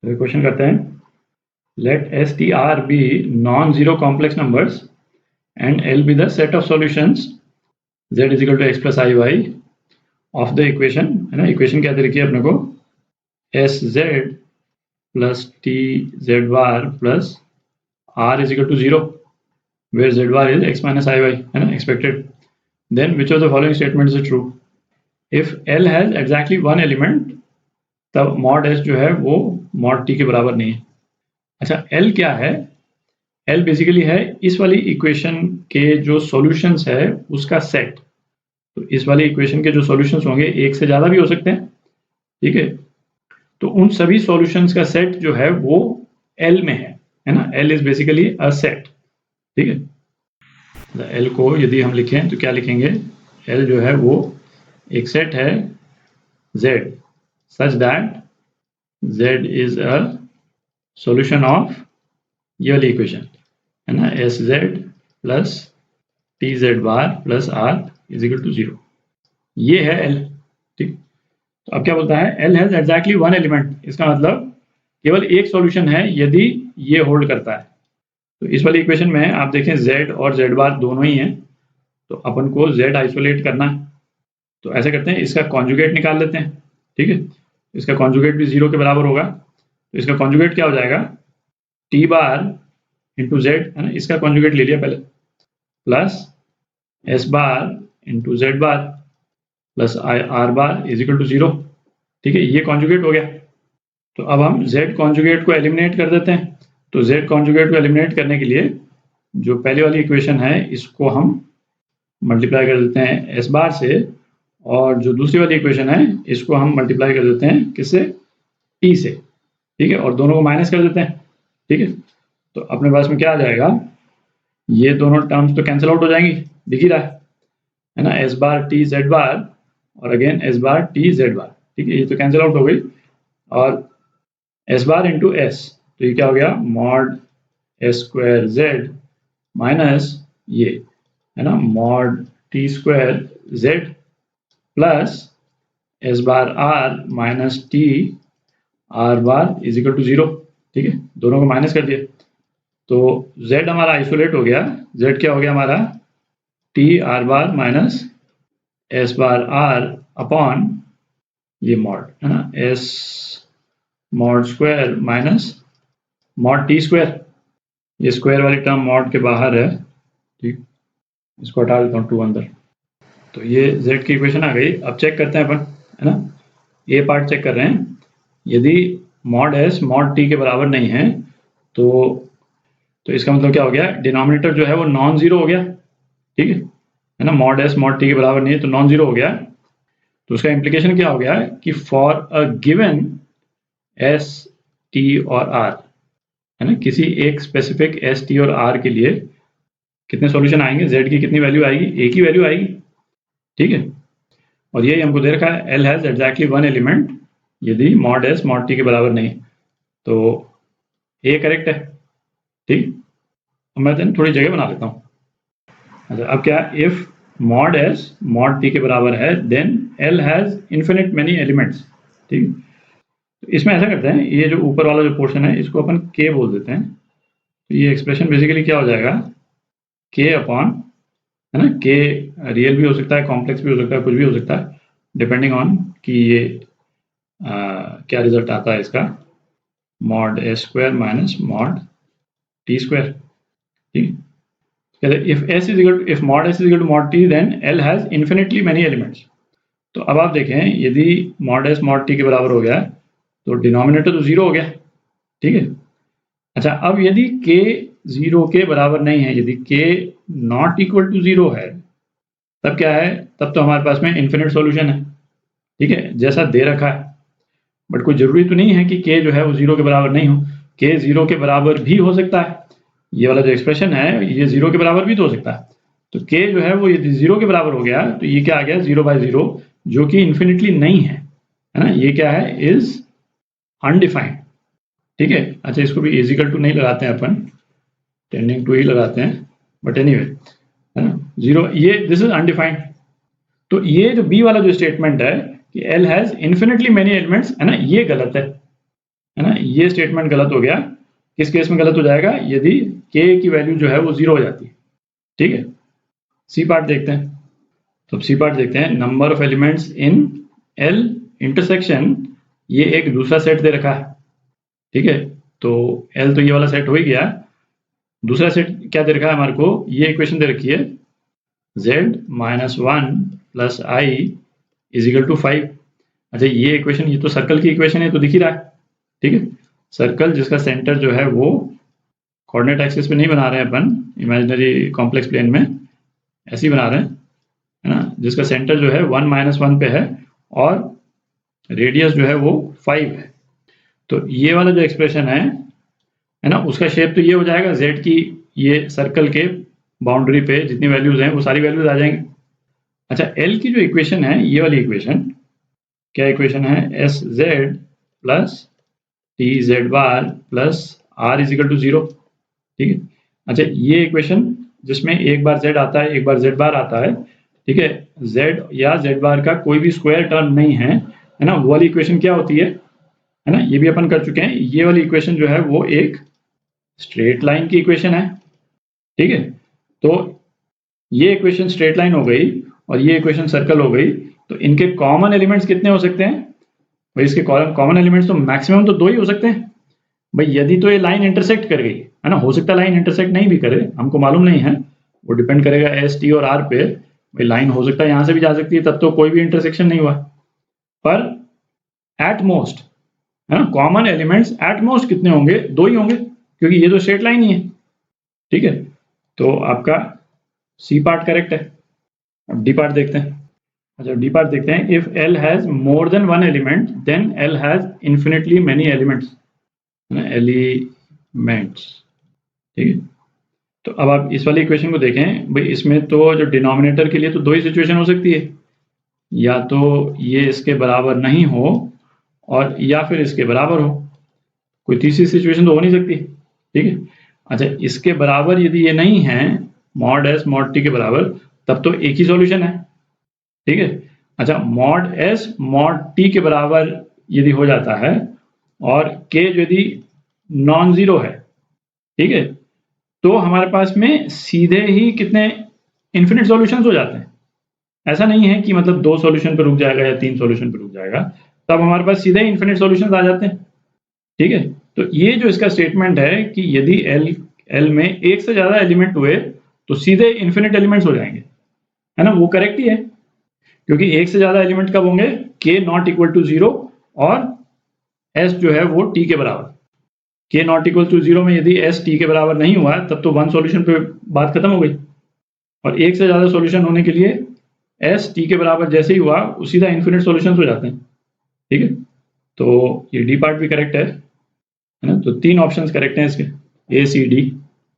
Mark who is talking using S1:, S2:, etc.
S1: तो क्वेश्चन करते हैं, let S T R be non zero complex numbers and L be the set of solutions z is equal to X plus I Y of the equation, है ना। Equation क्या दे रखी है अपने को, S Z plus T Z bar plus R is equal to zero where Z bar is X minus I Y, है ना, expected. Then which of the following statement is true. If L has exactly one element, तब mod S जो है वो mod T के बराबर नहीं है। अच्छा, एल क्या है? एल बेसिकली है इस वाली इक्वेशन के जो सॉल्यूशंस है उसका सेट। तो इस वाली इक्वेशन के जो सॉल्यूशंस होंगे एक से ज़्यादा भी हो सकते हैं, ठीक है। तो उन सभी सॉल्यूशंस का सेट जो है वो एल में है ना। L is basically a set, ठीक है। एल को यदि हम लिखें तो क्या लिखेंगे, एल जो है वो एक सेट है z such that z is a solution of ये वाली इक्वेशन, है ना, S Z plus T Z bar plus R is equal to zero. ये है एल, ठीक। तो अब क्या बोलता है, L has exactly one element. इसका मतलब केवल एक सॉल्यूशन है यदि ये होल्ड करता है। तो इस वाली इक्वेशन में आप देखें z और z बार दोनों ही हैं, तो अपन को z आइसोलेट करना है। तो ऐसे करते हैं, इसका कॉन्जुगेट निकाल लेते हैं, ठीक है। इसका कॉन्जुगेट भी जीरो के बराबर होगा। तो इसका कॉन्जुगेट क्या हो जाएगा, टी बार इंटू जेड, है ना, इसका कॉन्जुगेट ले लिया पहले, plus S bar into Z bar plus R bar is equal to zero, ठीक है। ये कॉन्जुगेट हो गया। तो अब हम z कॉन्जुगेट को एलिमिनेट कर देते हैं। तो z कॉन्जुगेट को एलिमिनेट करने के लिए जो पहले वाली इक्वेशन है इसको हम मल्टीप्लाई कर देते हैं s बार से, और जो दूसरी वाली इक्वेशन है इसको हम मल्टीप्लाई कर देते हैं किससे, t से, ठीक है। और दोनों को माइनस कर देते हैं, ठीक है। तो अपने पास में क्या आ जाएगा, ये दोनों टर्म्स तो कैंसिल आउट हो जाएंगी, दिख ही रहा है ना, s बार t z बार और अगेन s बार t z बार, ठीक है। ये तो कैंसिल आउट हो गई। और s बार इंटू एस, तो ये क्या हो गया, mod S square Z minus ये, है ना, mod T square Z plus S bar R minus T R bar is equal to zero, ठीक है। दोनों को माइनस कर दिया तो z हमारा आइसोलेट हो गया। z क्या हो गया हमारा, T R bar minus S bar R upon ये मॉड, है ना, S mod square minus mod T square. ये स्क्वायर वाली टर्म मॉड के बाहर है, ठीक। इसको हटा देता हूँ टू अंदर। तो ये z की इक्वेशन आ गई। अब चेक करते हैं अपन, है ना, ये पार्ट चेक कर रहे हैं। यदि मॉड एस मॉड टी के बराबर नहीं है तो इसका मतलब क्या हो गया, डिनोमिनेटर जो है वो नॉन जीरो हो गया, ठीक है ना। मॉड एस मॉड टी के बराबर नहीं है तो नॉन जीरो हो गया। तो उसका इम्प्लीकेशन क्या हो गया कि for a given S T और आर, है ना, किसी एक स्पेसिफिक एस टी और आर के लिए कितने सॉल्यूशन आएंगे, z की कितनी वैल्यू आएगी, एक ही वैल्यू आएगी, ठीक है। और यही हमको दे रखा है, l has exactly one element यदि मॉड एस मॉड टी के बराबर नहीं, तो ए करेक्ट है, ठीक। अब मैं थोड़ी जगह बना लेता हूँ। अच्छा, अब क्या, if mod S mod T के बराबर है then l has infinite many elements, ठीक। तो इसमें ऐसा करते हैं, ये जो ऊपर वाला जो पोर्शन है इसको अपन k बोल देते हैं। तो ये एक्सप्रेशन बेसिकली क्या हो जाएगा, k अपॉन, है ना, k रियल भी हो सकता है, कॉम्प्लेक्स भी हो सकता है, कुछ भी हो सकता है, डिपेंडिंग ऑन कि ये क्या रिजल्ट आता है इसका, mod S square minus mod T square, ठीक है। If S is equal, if mod S is equal to mod T then L has infinitely many elements. तो अब आप देखें, यदि मॉड एस मॉड टी के बराबर हो गया तो डिनोमिनेटर तो जीरो हो गया, ठीक है। अच्छा, अब यदि k जीरो के बराबर नहीं है, यदि k not equal to zero है, तब क्या है, तब तो हमारे पास में इन्फिनिट सॉल्यूशन है, ठीक है, जैसा दे रखा है। बट कोई जरूरी तो नहीं है कि k जो है वो जीरो के बराबर नहीं हो, k जीरो के बराबर भी हो सकता है। ये वाला जो एक्सप्रेशन है ये जीरो के बराबर भी तो हो सकता है। तो k जो है वो यदि जीरो के बराबर हो गया तो ये क्या आ गया, जीरो बाय जीरो, जो कि इन्फिनिटली नहीं है ना। ये क्या है, इज अनडिफाइंड, ठीक है। अच्छा, इसको भी इजिकल टू नहीं लगाते हैं अपन, टेंडिंग टू ही लगाते हैं, बट एनीवे, है ना, जीरो, ये दिस इज अनडिफाइंड। तो ये जो बी वाला जो स्टेटमेंट है कि L has infinitely many elements, है ना, ये गलत है है ना। ये स्टेटमेंट गलत हो गया। किस केस में गलत हो जाएगा? यदि k की वैल्यू जो है वो 0 हो जाती है। ठीक है, सी पार्ट देखते हैं। तो सी पार्ट देखते हैं, number of elements in L intersection, ये एक दूसरा सेट दे रखा है। ठीक है, तो L तो ये वाला सेट हो ही गया। दूसरा सेट क्या दे रखा है हमारे को? ये इक्वेशन दे रखी है, z minus 1 plus I is equal to 5। अच्छा, ये इक्वेशन, ये तो सर्कल की इक्वेशन है, तो दिख ही रहा है। ठीक है, सर्कल जिसका सेंटर जो है वो कोऑर्डिनेट एक्सिस पे नहीं बना रहे हैं अपन, इमेजिनरी कॉम्प्लेक्स प्लेन में ऐसे ही बना रहे हैं, है ना, जिसका सेंटर जो है 1 माइनस 1 पे है और रेडियस जो है वो 5 है। तो ये वाला जो एक्सप्रेशन है ना, उसका शेप तो ये हो जाएगा, z की ये सर्कल के बाउंड्री पे जितनी वैल्यूज हैं वो सारी वैल्यूज आ जाएंगी। अच्छा, L की जो इक्वेशन है, ये वाली इक्वेशन क्या इक्वेशन है? S Z plus T Z bar plus R is equal to 0। ठीक है, अच्छा, ये इक्वेशन जिसमें एक बार z आता है एक बार z बार आता है। ठीक है, z या z बार का कोई भी स्क्वायर टर्म नहीं है ना, वो वाली इक्वेशन क्या होती है ना, ये भी अपन कर चुके हैं। ये वाली इक्वेशन जो है वो एक स्ट्रेट लाइन की इक्वेशन है। ठीक है, तो ये इक्वेशन स्ट्रेट लाइन हो गई और ये इक्वेशन सर्कल हो गई। तो इनके कॉमन एलिमेंट्स कितने हो सकते हैं भाई? इसके कॉमन एलिमेंट्स तो मैक्सिमम तो 2 ही हो सकते हैं भाई। यदि तो ये लाइन इंटरसेक्ट कर गई, है ना, हो सकता है लाइन इंटरसेक्ट नहीं भी करे, हमको मालूम नहीं है, वो डिपेंड करेगा एस टी और आर पे। भाई लाइन हो सकता है यहाँ से भी जा सकती है, तब तो कोई भी इंटरसेक्शन नहीं हुआ। पर एट मोस्ट, है ना, कॉमन एलिमेंट्स एट मोस्ट कितने होंगे? 2 ही होंगे, क्योंकि ये तो स्ट्रेट लाइन ही है। ठीक है, तो आपका सी पार्ट करेक्ट है। अब डी पार्ट देखते हैं। अच्छा, डी पार्ट देखते हैं, if L has more than 1 element then L has infinitely many elements, elements. ठीक है, तो अब आप इस वाली इक्वेशन को देखें भाई, इसमें तो जो डिनोमिनेटर के लिए तो 2 ही सिचुएशन हो सकती है, या तो ये इसके बराबर नहीं हो और या फिर इसके बराबर हो, कोई तीसरी सिचुएशन तो हो नहीं सकती। ठीक है, अच्छा, इसके बराबर यदि ये नहीं है, मॉड एस मॉड टी के बराबर, तब तो एक ही सॉल्यूशन है। ठीक है, अच्छा, मॉड एस मॉड टी के बराबर यदि हो जाता है और k यदि नॉन जीरो है, ठीक है, तो हमारे पास में सीधे ही कितने इन्फिनिट सॉल्यूशंस हो जाते हैं। ऐसा नहीं है कि मतलब 2 सॉल्यूशन पे रुक जाएगा या 3 सॉल्यूशन पे रुक जाएगा, तब हमारे पास सीधे इन्फिनिट सॉल्यूशंस आ जाते हैं। ठीक है, तो ये जो इसका स्टेटमेंट है कि यदि L में एक से ज्यादा एलिमेंट हुए तो सीधे इन्फिनिट एलिमेंट्स हो जाएंगे, है ना, वो करेक्ट ही है, क्योंकि एक से ज्यादा एलिमेंट कब होंगे? k नॉट इक्वल टू 0 और s जो है वो t के बराबर। k नॉट इक्वल टू 0 में यदि s t के बराबर नहीं हुआ तब तो 1 सॉल्यूशन पे बात खत्म हो गई, और एक से ज्यादा सॉल्यूशन होने के लिए s t के बराबर जैसे ही हुआ वो सीधा इन्फिनिट सॉल्यूशंस हो जाते हैं। ठीक है, तो ये डी पार्ट भी करेक्ट है ना, तो 3 ऑप्शंस करेक्ट हैं इसके, A C D।